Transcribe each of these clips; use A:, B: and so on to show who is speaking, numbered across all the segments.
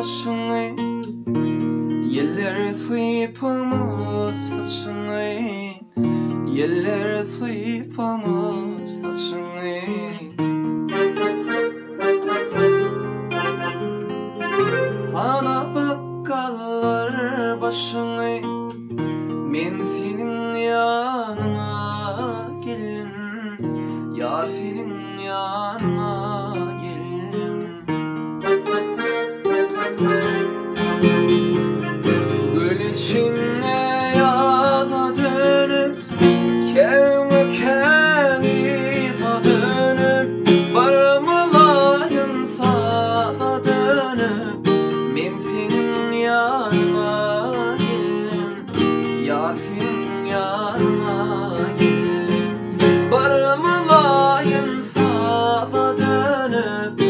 A: başını, yeller sıypamız saçını, yeller sıypamız saçını. Ana bakkallar başını, men senin yanına geldim, yar senin yanına geldim. Gül içine yaza dönüp, Mekan dönüp, barımılayım sağa dönüp, men senin yanına geldim, yar senin yanına geldim. Barımılayım sağa dönüp,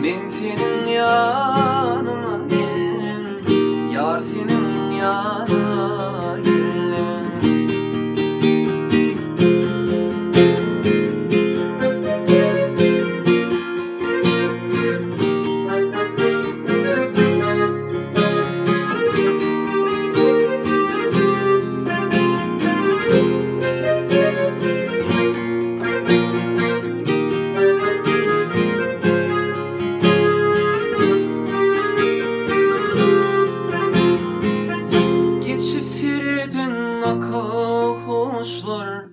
A: men senin yanına geldim, yar senin yanına geldim. Geçifirdin akıl kuşlar,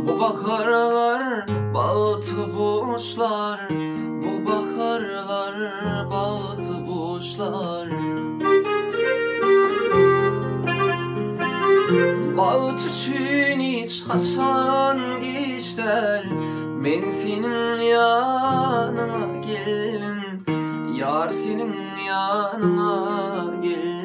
A: bu bakarlar baltı boşlar, bu bakarlar baltı boşlar. Bağıt için hiç açan geçler, men senin yanına geldim, yar senin yanına geldim.